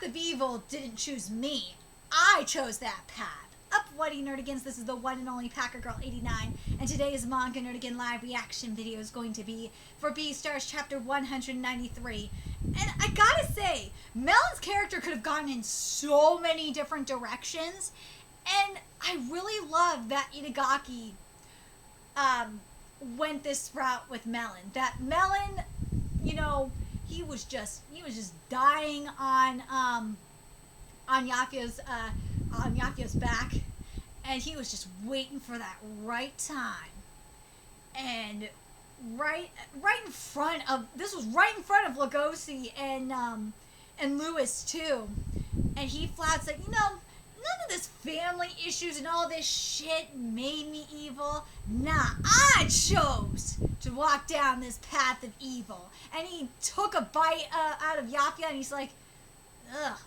path of evil didn't choose me. I chose that path. Up, Whitey Nerdigans, this is the one and only Packer Girl 89, and today's Manga Nerdigan live reaction video is going to be for Beastars chapter 193. And I gotta say, Melon's character could have gone in so many different directions, and I really love that Itagaki went this route with Melon. That Melon, you know, he was just dying on Yafu's back, and he was just waiting for that right time. And right in front of Lugosi and Lewis too. And he flat said, you know, none of this family issues and all this shit made me evil. Nah, I chose to walk down this path of evil. And he took a bite out of Yapia, and he's like, ugh.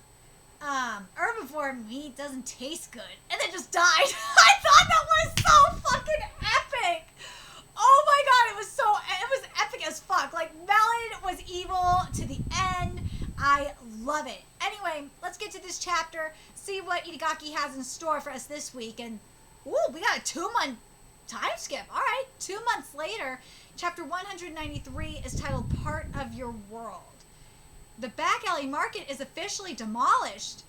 Herbivore meat doesn't taste good, and then just died. I thought that was so fucking epic. Oh my god, it was epic as fuck. Like, Melon was evil to the end. I love it. Anyway, let's get to this chapter, see what Itagaki has in store for us this week, and ooh, we got a 2-month time skip. All right, 2 months later, chapter 193 is titled Part of Your World. The back alley market is officially demolished.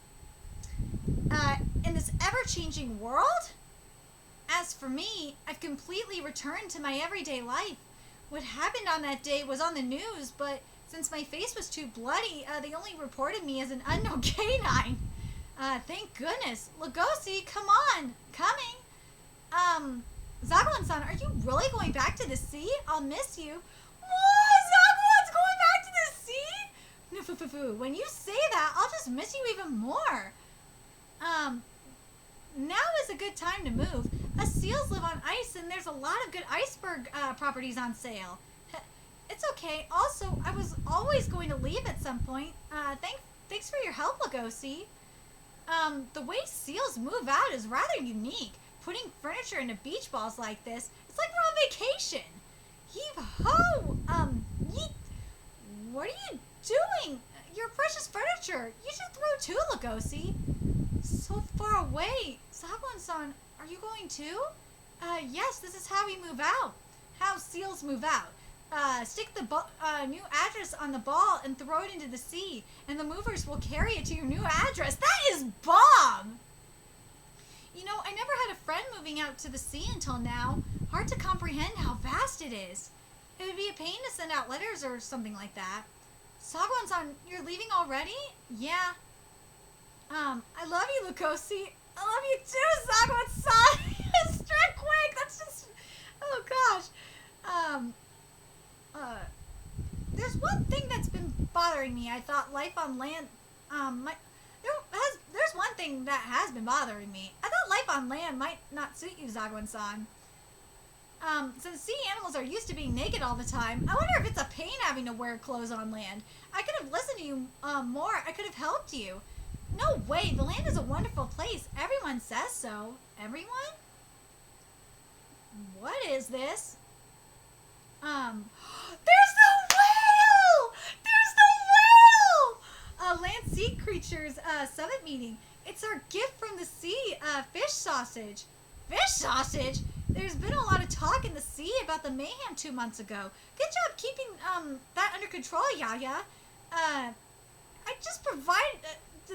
In this ever-changing world? As for me, I've completely returned to my everyday life. What happened on that day was on the news, but since my face was too bloody, they only reported me as an unknown canine. Thank goodness. Lugosi, come on. Coming. Zagawan-san, are you really going back to the sea? I'll miss you. What? Zagawan's going back to the sea? When you say that, I'll just miss you even more. Now is a good time to move. Us seals live on ice, and there's a lot of good iceberg properties on sale. It's okay. Also, I was always going to leave at some point. Thanks for your help, Lugosi. The way seals move out is rather unique. Putting furniture into beach balls like this, it's like we're on vacation. Heave-ho! Yeet. What are you doing? Your precious furniture. You should throw too, Lugosi. So far away. Zagawan-san, are you going too? Yes, this is how we move out. How seals move out. Stick the new address on the ball and throw it into the sea, and the movers will carry it to your new address. That is bomb! You know, I never had a friend moving out to the sea until now. Hard to comprehend how vast it is. It would be a pain to send out letters or something like that. Zagawan-san, you're leaving already? Yeah. I love you, Lugosi. I love you too, Zagawan-san. Strike quick. That's just, oh gosh. There's one thing that's been bothering me. I thought life on land, there's one thing that has been bothering me. I thought life on land might not suit you, Zagawan-san. Since sea animals are used to being naked all the time, I wonder if it's a pain having to wear clothes on land. I could have listened to you more. I could have helped you. No way. The land is a wonderful place. Everyone says so. Everyone? What is this? There's the whale! There's the whale! Land sea creatures summit meeting. It's our gift from the sea. Fish sausage. Fish sausage? There's been a lot of talk in the sea about the mayhem 2 months ago. Good job keeping that under control, Yaya. I just provided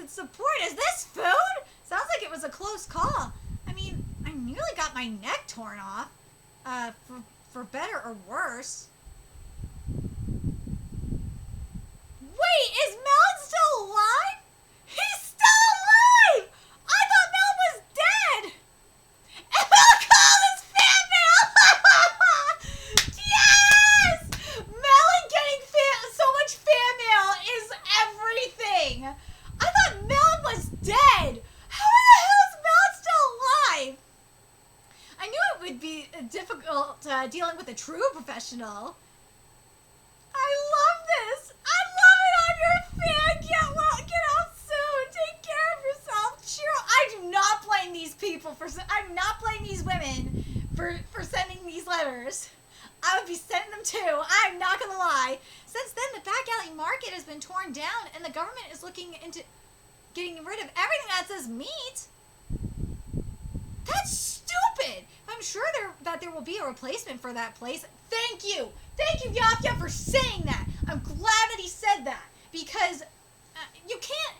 support. Is this food? Sounds like it was a close call. I mean, I nearly got my neck torn off. For better or worse. Wait, is Melon still alive? He's still alive! I thought Melon was dead! And we'll call this fan mail! Yes! Melon getting so much fan mail is everything! I thought Melon was dead! How in the hell is Melon still alive? I knew it would be difficult dealing with a true professional. I love this! I love it on your fan! Get out soon! Take care of yourself! Cheer up! I do not blame these people I'm not blaming these women for sending these letters. I would be sending them too. I'm not gonna lie. Since then, the back alley market has been torn down, and the government is looking into... getting rid of everything that says meat. That's stupid. I'm sure that there will be a replacement for that place. Thank you, Yapya, for saying that. I'm glad that he said that because you can't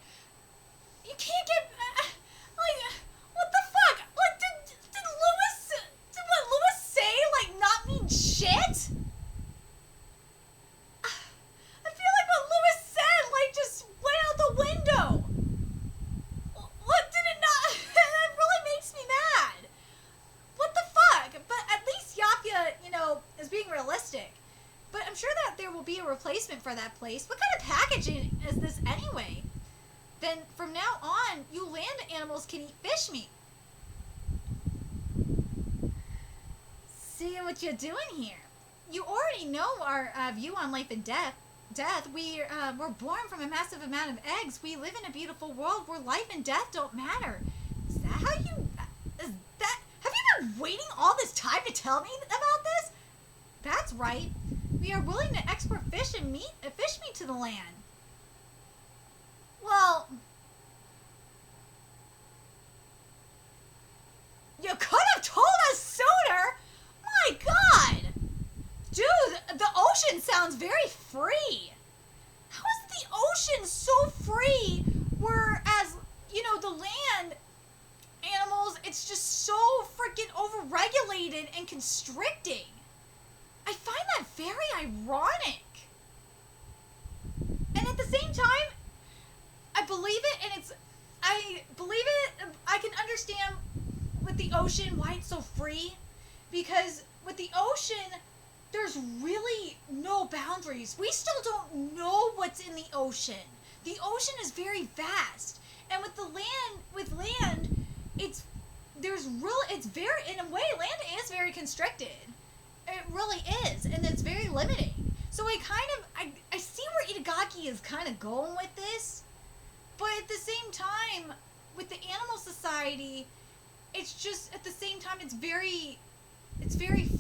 get like what the fuck? Like did what Lewis say like not mean shit? I feel like what Lewis said like just went out the window. What did it not? That really makes me mad. What the fuck? But at least Yapya, is being realistic. But I'm sure that there will be a replacement for that place. What kind of packaging is this anyway? Then from now on, you land animals can eat fish meat. See what you're doing here. You already know our view on life and death. We're born from a massive amount of eggs. We live in a beautiful world where life and death don't matter. Is that how you... Have you been waiting all this time to tell me about this? That's right. We are willing to export fish meat to the land. Well... You could have told us sooner! My God! Dude, the ocean sounds very free. How is the ocean so free, whereas, the land animals, it's just so freaking overregulated and constricting? I find that very ironic. And at the same time, I believe it, I can understand with the ocean why it's so free, because with the ocean, there's really no boundaries. We still don't know what's in the ocean. The ocean is very vast. And with land, in a way, land is very constricted. It really is, and it's very limiting. So I see where Itagaki is kind of going with this, but at the same time, with the animal society, it's just, at the same time, it's very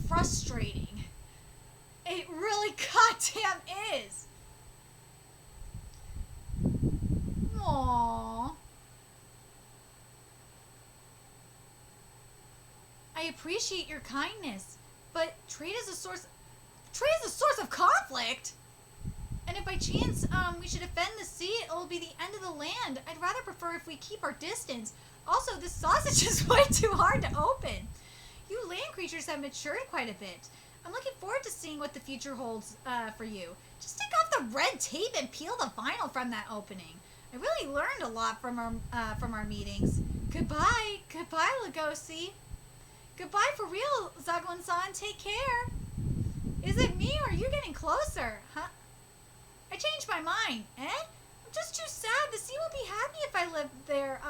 frustrating. It really goddamn is. Aww. I appreciate your kindness, but trade is a source of conflict. And if by chance we should offend the sea, it will be the end of the land. I'd rather prefer if we keep our distance. Also, this sausage is way too hard to open. You land creatures have matured quite a bit. I'm looking forward to seeing what the future holds for you. Just take off the red tape and peel the vinyl from that opening. I really learned a lot from our meetings. Goodbye, Lugosi. Goodbye for real, Zagwan-san. Take care. Is it me or are you getting closer? Huh? I changed my mind. Eh? I'm just too sad. The sea will be happy if I live there,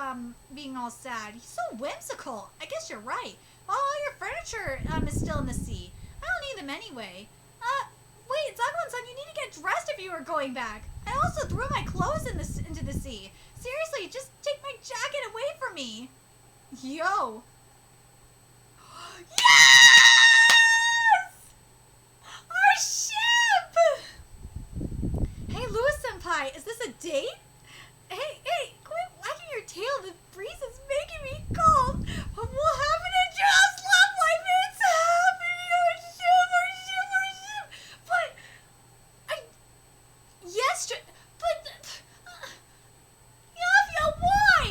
being all sad. He's so whimsical. I guess you're right. All your furniture, is still in the sea. I don't need them anyway. Wait, Zagwan-san, you need to get dressed if you are going back. I also threw my clothes into the sea. Seriously, just take my jacket away from me. Yo. Yes! Our ship! Hey, Lewis-senpai, is this a date? Hey, quit wagging your tail. The breeze is making me cold. What will happen to just love life? It's happening. Our ship. But, Yafia, why?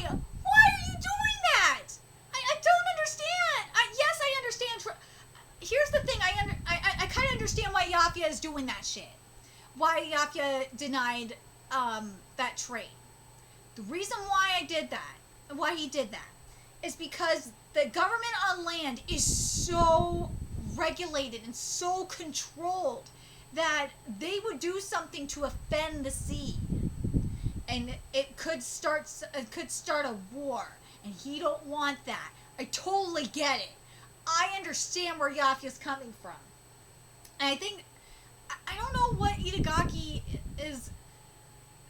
Why are you doing that? I don't understand. Yes, I understand. Here's the thing. I kind of understand why Yafia is doing that shit. Why Yafia denied that trade. The reason why he did that, is because the government on land is so regulated and so controlled that they would do something to offend the sea, and it could start a war, and he don't want that. I totally get it. I understand where Yafia's coming from, and I don't know what Itagaki is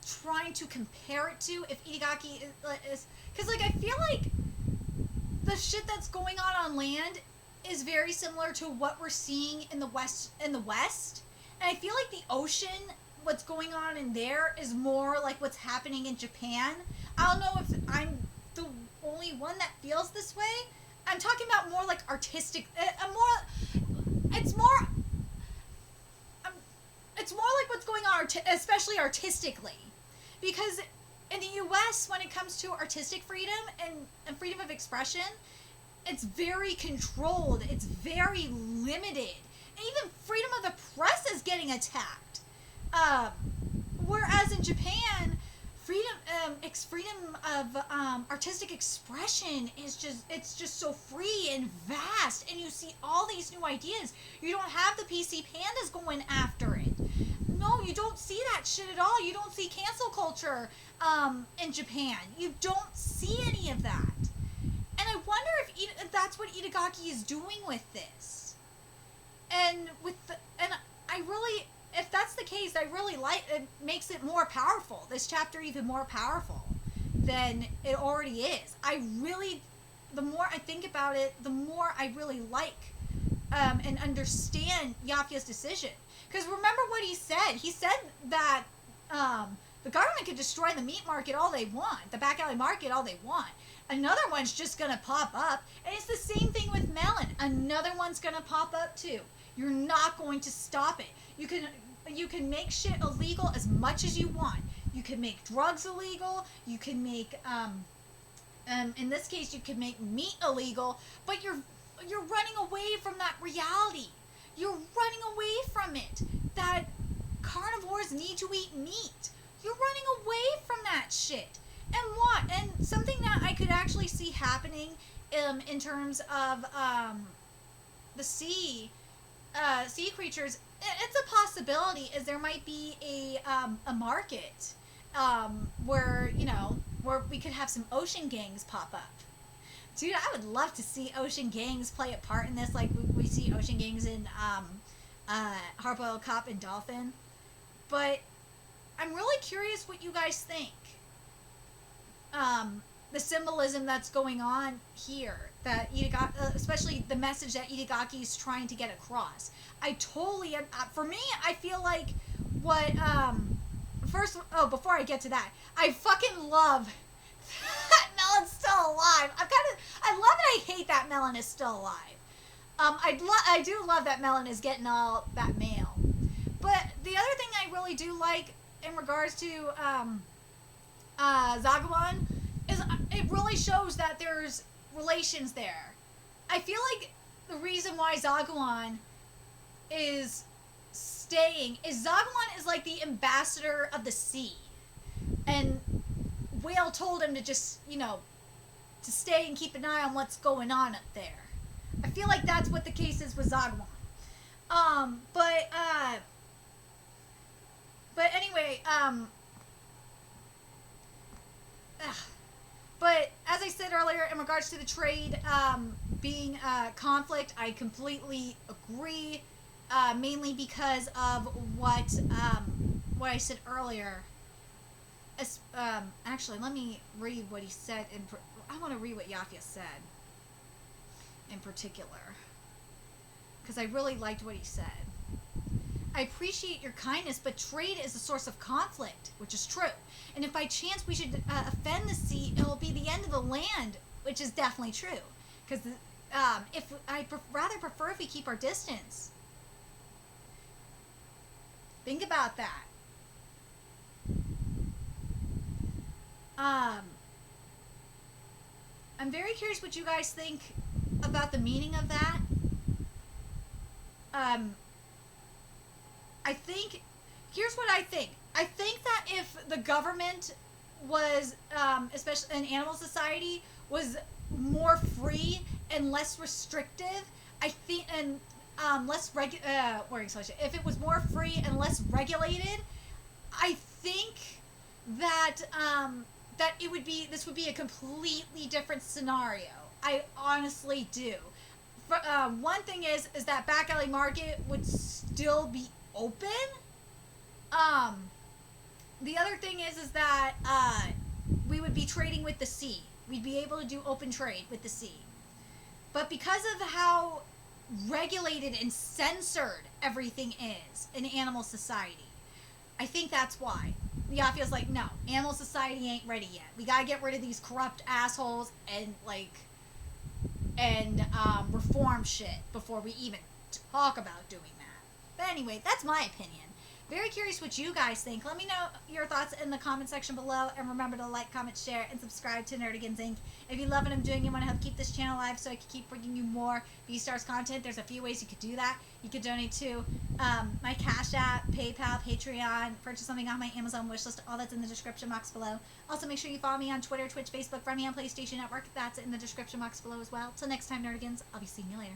trying to compare it to. If Itagaki is because I feel like the shit that's going on land is very similar to what we're seeing in the west. And I feel like the ocean what's going on in there is more like what's happening in Japan. I don't know if I'm the only one that feels this way. I'm talking about more like artistic, it's more, it's more like what's going on, especially artistically. Because in the US, when it comes to artistic freedom and freedom of expression, it's very controlled, it's very limited. And even freedom of the press is getting attacked. Whereas in Japan, freedom of artistic expression is just so free and vast, and you see all these new ideas. You don't have the PC pandas going after it. No, you don't see that shit at all. You don't see cancel culture in Japan. You don't see any of that. And I wonder if that's what Itagaki is doing with this. And I really, if that's the case, I really like it. Makes it more powerful. This chapter even more powerful than it already is. The more I think about it, the more I really like and understand Yafia's decision. Because remember what he said. He said that the government could destroy the meat market all they want, the back alley market all they want. Another one's just going to pop up. And it's the same thing with melon. Another one's going to pop up too. You're not going to stop it. You can make shit illegal as much as you want. You can make drugs illegal. You can make, in this case, you can make meat illegal. But you're running away from that reality. You're running away from it. That carnivores need to eat meat. You're running away from that shit. And what? And something that I could actually see happening in terms of the sea creatures, it's a possibility, is there might be a market where we could have some ocean gangs pop up. Dude, I would love to see ocean gangs play a part in this, like we see ocean gangs in Hard-Boiled Cop and Dolphin. But I'm really curious what you guys think. The symbolism that's going on here, that Itagaki, especially the message that Itagaki is trying to get across. I totally, for me, I feel like what, before I get to that, I fucking love that Melon's still alive. I love and I hate that Melon is still alive. I do love that Melon is getting all that mail. But the other thing I really do like in regards to Zagawan is it really shows that there's relations there. I feel like the reason why Zagawan is staying is Zagawan is like the ambassador of the sea. And Whale told him to just, to stay and keep an eye on what's going on up there. I feel like that's what the case is with Zagawan. But anyway, but as I said earlier, in regards to the trade being a conflict, I completely agree. Mainly because of what I said earlier. Actually, let me read what he said. I want to read what Yafia said in particular, because I really liked what he said. I appreciate your kindness, but trade is a source of conflict, which is true. And if by chance we should offend the sea, it will be the end of the land, which is definitely true. Because if I rather prefer if we keep our distance. Think about that. I'm very curious what you guys think about the meaning of that. I think, here's what I think. I think that if the government was, especially an animal society, was more free and less restrictive, I think, and if it was more free and less regulated, I think that that this would be a completely different scenario. I honestly do. One thing is that back alley market would still be open. The other thing is that we would be trading with the sea. We'd be able to do open trade with the sea. But because of how regulated and censored everything is in animal society, I think that's why. Yafia's like, no, animal society ain't ready yet. We gotta get rid of these corrupt assholes and reform shit before we even talk about doing that. But anyway, that's my opinion. Very curious what you guys think. Let me know your thoughts in the comment section below. And remember to like, comment, share, and subscribe to Nerdigans Inc. If you love what I'm doing and want to help keep this channel alive so I can keep bringing you more Beastars content, there's a few ways you could do that. You could donate to my Cash App, PayPal, Patreon, purchase something on my Amazon wishlist. All that's in the description box below. Also, make sure you follow me on Twitter, Twitch, Facebook, find me on PlayStation Network. That's in the description box below as well. Till next time, Nerdigans, I'll be seeing you later.